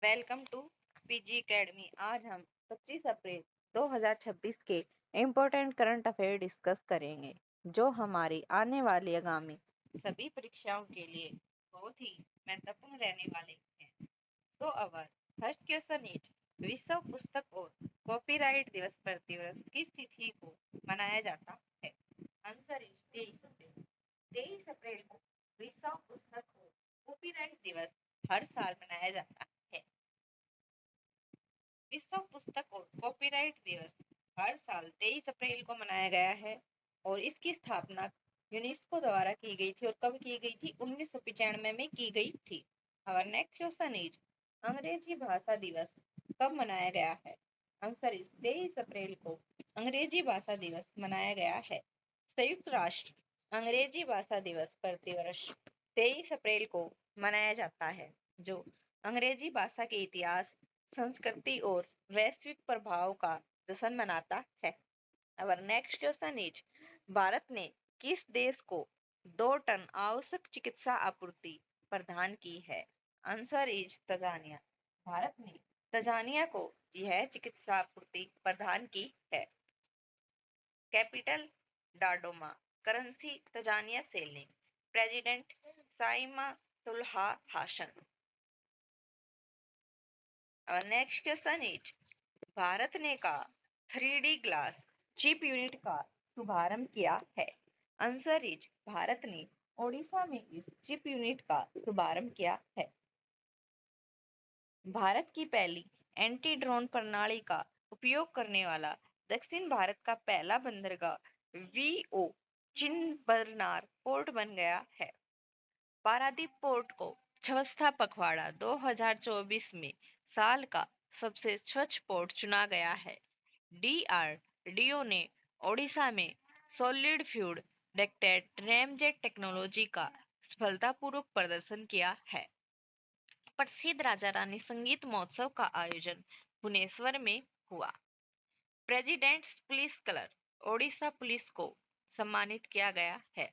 Welcome to PG academy. आज हम 25 अप्रैल 2026 के इम्पोर्टेंट करंट अफेयर डिस्कस करेंगे जो हमारी आने वाली आगामी सभी परीक्षाओं के लिए बहुत ही महत्वपूर्ण रहने वाले हैं। तो अवर फर्स्ट क्वेश्चन इज विश्व पुस्तक और कॉपीराइट दिवस प्रतिवर्ष किस तिथि को मनाया जाता है? आंसर इज 23 अप्रैल। 23 अप्रैल को विश्व पुस्तक और कॉपीराइट दिवस हर साल मनाया जाता है। विश्व पुस्तक और कॉपीराइट दिवस हर साल 23 अप्रैल को मनाया गया है और इसकी स्थापना यूनेस्को द्वारा की गई थी। और कब की गई थी? 1995 में की गई थी। और नेक्स्ट क्वेश्चन इज अंग्रेजी भाषा दिवस कब मनाया गया है? आंसर इज 23 अप्रैल को अंग्रेजी भाषा दिवस मनाया गया है। संयुक्त राष्ट्र अंग्रेजी भाषा दिवस प्रतिवर्ष 23 अप्रैल को मनाया जाता है जो अंग्रेजी भाषा के इतिहास, संस्कृति और वैश्विक प्रभाव का जश्न मनाता है। और नेक्स्ट क्वेश्चन इज भारत ने किस देश को 2 टन आवश्यक चिकित्सा आपूर्ति प्रदान की है? Answer is Tanzania. भारत ने तंजानिया को यह चिकित्सा आपूर्ति प्रदान की है। Capital Dodoma, currency Tanzania shilling, president Samia Suluhu Hassan. और नेक्स्ट क्वेश्चन इज भारत ने का 3D ग्लास चिप यूनिट का शुभारंभ किया है? आंसर इज भारत ने ओडिशा में इस चिप यूनिट का शुभारंभ किया है। भारत की पहली एंटी ड्रोन प्रणाली का उपयोग करने वाला दक्षिण भारत का पहला बंदरगाह वीओ चिन्बरनार पोर्ट बन गया है। पारादीप पोर्ट को स्वच्छता पखवाड़ा 2024 में साल का सबसे स्वच्छ पोर्ट चुना गया है। डीआरडीओ ने ओडिशा में solid fuel rocket ramjet technology का सफलतापूर्वक प्रदर्शन किया है। प्रसिद्ध राजा रानी संगीत महोत्सव का आयोजन भुवनेश्वर में हुआ। Presidents police colour Odisha police को सम्मानित किया गया है।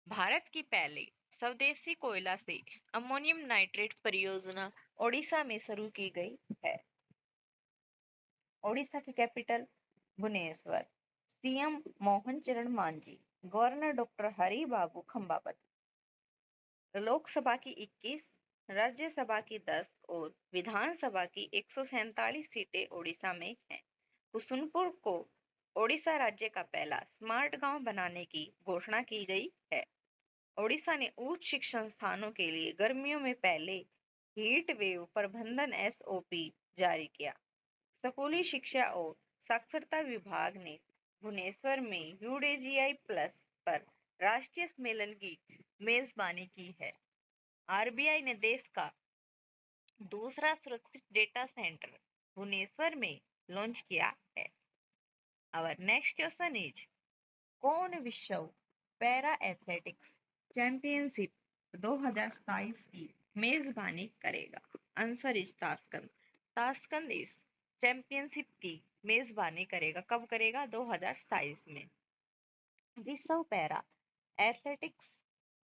भारत की पहली स्वदेशी कोयला से अमोनियम नाइट्रेट परियोजना ओडिशा में शुरू की गई है। ओडिशा की कैपिटल भुवनेश्वर। सीएम मोहन चरण मांझी, गवर्नर डॉक्टर हरि बाबू खंबापत। लोकसभा की 21, राज्यसभा की 10 और विधानसभा की 147 सीटें ओडिशा में हैं। कुसुमपुर को ओडिशा राज्य का पहला स्मार्ट गांव बनाने की घोषणा की गई है। ओडिशा ने उच्च शिक्षण संस्थानों के लिए गर्मियों में पहले हीट वेव प्रबंधन एसओपी जारी किया। स्कूली शिक्षा और साक्षरता विभाग ने भुवनेश्वर में यूडीजीआई प्लस पर राष्ट्रीय सम्मेलन की मेजबानी की है। आरबीआई ने देश का दूसरा सुरक्षित डेटा सेंटर भुवनेश्वर में लॉन्च किया है। और नेक्स्ट क्वेश्चन इज कौन विश्व पैरा एथलेटिक्स चैंपियनशिप 2027 की मेजबानी करेगा? Answer is Tashkent. ताशकंद इस चैंपियनशिप की मेजबानी करेगा। कब करेगा? 2027 में। विश्व पैरा एथलेटिक्स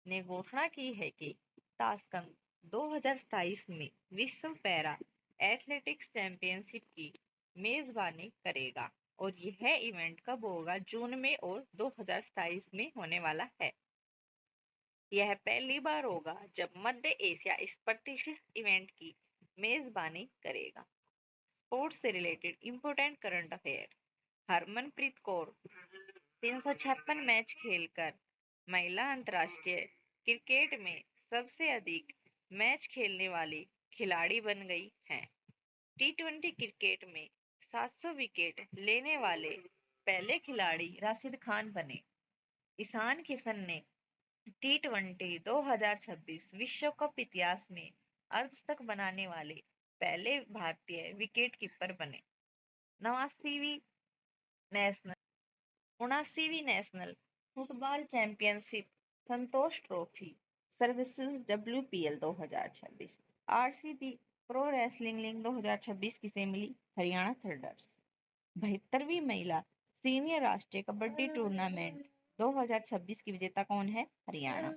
ने घोषणा की है कि ताशकंद 2027 में विश्व पैरा एथलेटिक्स चैंपियनशिप की मेजबानी करेगा। और यह इवेंट कब होगा? जून में और 2027 में होने वाला है। यह पहली बार होगा जब मध्य एशिया इस प्रतिष्ठित इवेंट की मेजबानी करेगा। स्पोर्ट्स से related important current affair. Harmanpreet Kaur 356 match खेलकर महिला अंतर्राष्ट्रीय क्रिकेट में सबसे अधिक मैच खेलने वाली खिलाड़ी बन गई हैं। टी20 क्रिकेट में 700 विकेट लेने वाले पहले खिलाड़ी राशिद खान बने। ईशान किशन ने टी20 2026 विश्व कप इतिहास में अर्धशतक बनाने वाले पहले भारतीय विकेट कीपर बने। 79वीं national football championship Santosh trophy services WPL 2026 RCB pro wrestling league 2026 किसे मिली? हरियाणा थंडर्स। 72वीं महिला सीनियर राष्ट्रीय कबड्डी टूर्नामेंट 2026 की विजेता कौन है? हरियाणा।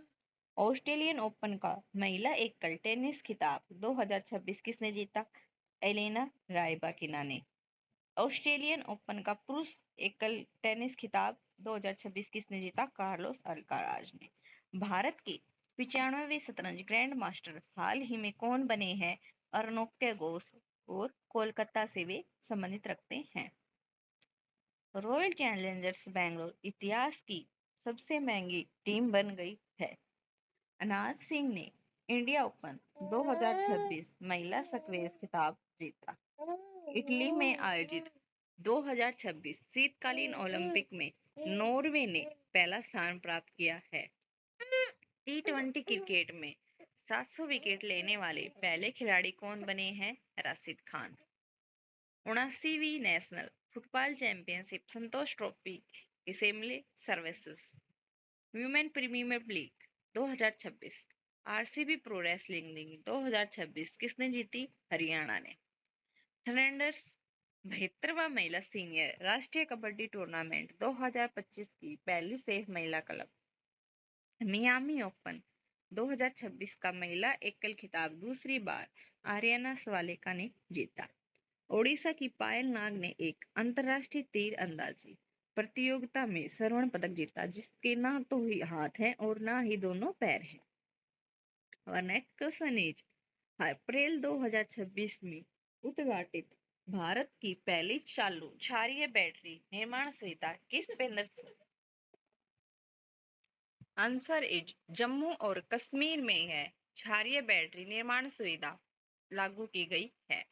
ऑस्ट्रेलियन ओपन का महिला एकल टेनिस खिताब 2026 किसने जीता? एलेना रायबाकिना ने। ऑस्ट्रेलियन ओपन का पुरुष एकल टेनिस खिताब 2026 किसने जीता? कार्लोस अल्काराज ने। भारत के 95वें शतरंज ग्रैंड मास्टर हाल ही में कौन बने हैं? अर्णोक्य घोष और कोलकाता से वे संबंधित रखते हैं। रॉयल चैलेंजर्स बैंगलोर इतिहास की सबसे महंगी टीम बन गई है। अनाज सिंह ने इंडिया ओपन 2026 महिला स्क्वैश खिताब जीता। इटली में आयोजित 2026 शीतकालीन ओलंपिक में नॉर्वे ने पहला स्थान प्राप्त किया है। टी20 क्रिकेट में 700 विकेट लेने वाले पहले खिलाड़ी कौन बने हैं? राशिद खान। 79वीं national football championship Santosh trophy assembly services women premier league 2026 RCB pro wrestling league 2026 किसने जीती? हरियाणा ने। थंडरबर्ड्स 72वां महिला सीनियर राष्ट्रीय कबड्डी टूर्नामेंट 2025 की पहली सेफ महिला क्लब। मियामी ओपन 2026 का महिला एकल खिताब दूसरी बार आर्याना स्वालेका ने जीता। ओडिशा की पायल नाग ने एक अंतर्राष्ट्रीय तीर अंदाजी प्रतियोगिता में स्वर्ण पदक जीता, जिसके ना तो ही हाथ हैं और ना ही दोनों पैर हैं। और नेक्स्ट क्वेश्चन इज अप्रैल 2026 में उद्घाटित भारत की पहली चालू क्षारीय बैटरी निर्माण सुविधा किस केंद्र से? आंसर इज जम्मू और कश्मीर में है क्षारीय बैटरी निर्माण सुविधा लागू की गई है।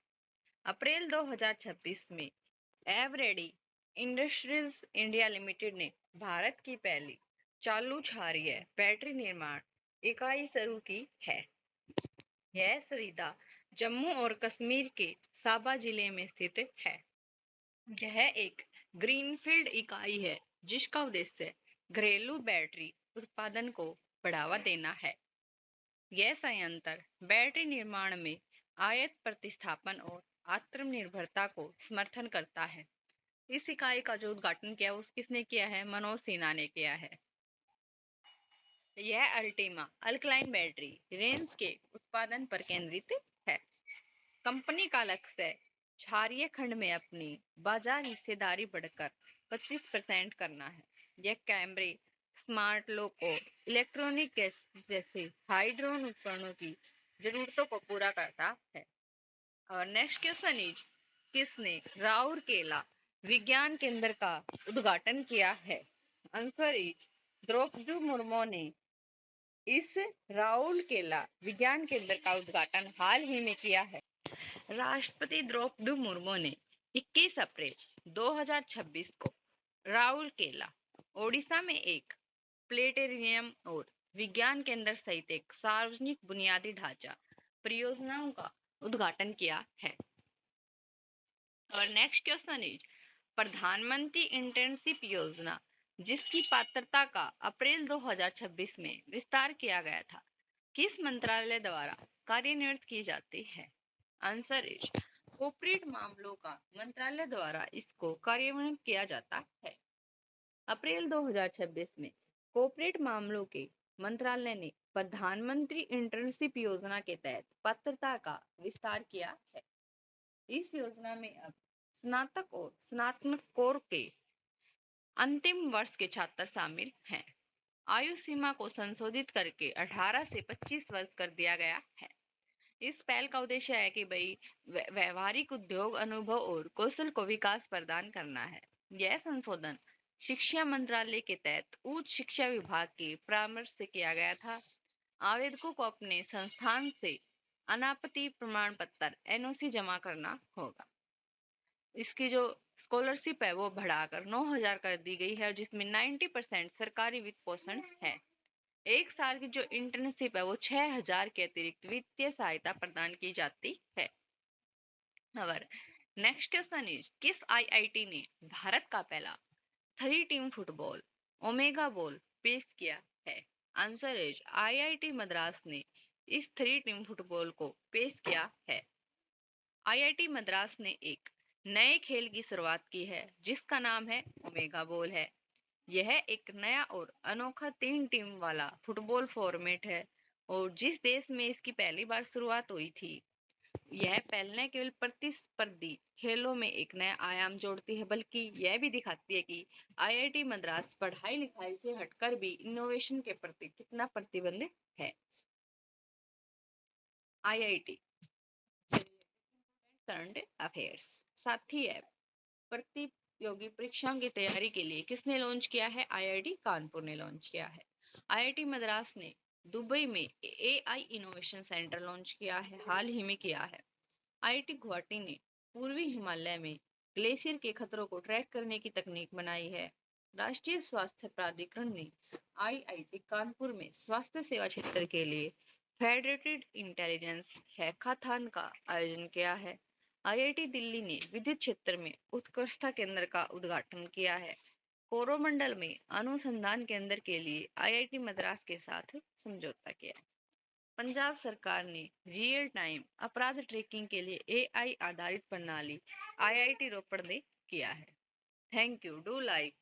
अप्रैल 2026 में एवरेडी इंडस्ट्रीज इंडिया लिमिटेड ने भारत की पहली चालू क्षारीय बैटरी निर्माण इकाई शुरू की है। यह सुविधा जम्मू और कश्मीर के साबा जिले में स्थित है। यह एक ग्रीनफील्ड इकाई है जिसका उद्देश्य घरेलू बैटरी उत्पादन को बढ़ावा देना है। यह संयंत्र बैटरी निर्माण में आयात प्रतिस्थापन और आत्मनिर्भरता को समर्थन करता है। इस इकाई का जो उद्घाटन किया उस किसने किया है? मनोज सिन्हा ने किया है। यह अल्टीमा अल्कलाइन बैटरी रेंज के उत्पादन पर केंद्रित है। कंपनी का लक्ष्य क्षारीय खंड में अपनी बाजार हिस्सेदारी बढ़कर 25% करना है। यह कैमरे, स्मार्ट लॉक और इलेक्ट्रॉनिक गैस जैसे हाइड्रोन उपकरणों की जरूरतों को पूरा करता है। और नेक्स्ट क्वेश्चन इज किसने राउरकेला विज्ञान केंद्र का उद्घाटन किया है? आंसर इज द्रौपदी मुर्मू ने इस राउरकेला विज्ञान केंद्र का उद्घाटन हाल ही में किया है। राष्ट्रपति द्रौपदी मुर्मू ने 21 अप्रैल 2026 को राउरकेला ओडिशा में एक प्लेनेटेरियम और विज्ञान केंद्र सहित एक सार्वजनिक बुनियादी ढांचा परियोजनाओं का उद्घाटन किया है। और नेक्स्ट क्वेश्चन इज प्रधानमंत्री इंटर्नशिप योजना जिसकी पात्रता का अप्रैल 2026 में विस्तार किया गया था, किस मंत्रालय द्वारा कार्यान्वित की जाती है? आंसर इज कॉर्पोरेट मामलों का मंत्रालय द्वारा इसको कार्यान्वित किया जाता है। अप्रैल 2026 में कॉर्पोरेट मामलों के मंत्रालय ने प्रधानमंत्री इंटर्नशिप योजना के तहत पात्रता का विस्तार किया है। इस योजना में अब स्नातक और स्नातकोत्तर के अंतिम वर्ष के छात्र शामिल हैं। आयु सीमा को संशोधित करके 18 से 25 वर्ष कर दिया गया है। इस पहल का उद्देश्य है कि भाई व्यवहारिक उद्योग अनुभव और कौशल को विकास प्रदान करना है। यह संशोधन शिक्षा मंत्रालय के तहत उच्च शिक्षा विभाग के परामर्श से किया गया था। आवेदकों को अपने संस्थान से अनापत्ति प्रमाण पत्र एनओसी जमा करना होगा। इसकी जो स्कॉलरशिप है वो बढ़ाकर 9,000 कर दी गई है, जिसमें 90% सरकारी वित्त पोषण है। एक साल की जो इंटर्नशिप है वो 6,000 के अतिरिक्त वित्तीय सहायता प्रदान की जाती है। और नेक्स्ट क्वेश्चन इज किस आईआईटी ने भारत का पहला 3 टीम फुटबॉल ओमेगा बॉल पेश किया है? आंसर इज आईआईटी मद्रास ने इस 3 टीम फुटबॉल को पेश किया है। आईआईटी मद्रास ने एक नए खेल की शुरुआत की है जिसका नाम है ओमेगा बॉल है। यह एक नया और अनोखा 3 टीम वाला फुटबॉल फॉर्मेट है और जिस देश में इसकी पहली बार शुरुआत हुई थी, यह पहले न केवल प्रतिस्पर्धी खेलों में एक नया आयाम जोड़ती है, बल्कि यह भी दिखाती है कि आईआईटी मद्रास पढ़ाई लिखाई से हटकर भी इनोवेशन के प्रति कितना प्रतिबद्ध है। आईआईटी करंट अफेयर्स साथी ऐप प्रतियोगी परीक्षाओं की तैयारी के लिए किसने लॉन्च किया है? आईआईटी कानपुर ने लॉन्च किया है। आईआईटी मद्रास ने दुबई में एआई इनोवेशन सेंटर लॉन्च किया है, हाल ही में किया है। आईआईटी गुवाहाटी ने पूर्वी हिमालय में ग्लेशियर के खतरों को ट्रैक करने की तकनीक बनाई है। राष्ट्रीय स्वास्थ्य प्राधिकरण ने आईआईटी कानपुर में स्वास्थ्य सेवा क्षेत्र के लिए फेडरेटेड इंटेलिजेंस हैकाथॉन का आयोजन किया है। आईआईटी दिल्ली ने विद्युत क्षेत्र में उत्कृष्टता केंद्र का उद्घाटन किया है। कोरोमंडल में अनुसंधान केंद्र के लिए आईआईटी मद्रास के साथ समझौता किया। पंजाब सरकार ने रियल टाइम अपराध ट्रैकिंग के लिए एआई आधारित प्रणाली आईआईटी रोपड़ ने किया है। Thank you. Do like,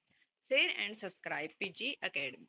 share and subscribe PG academy.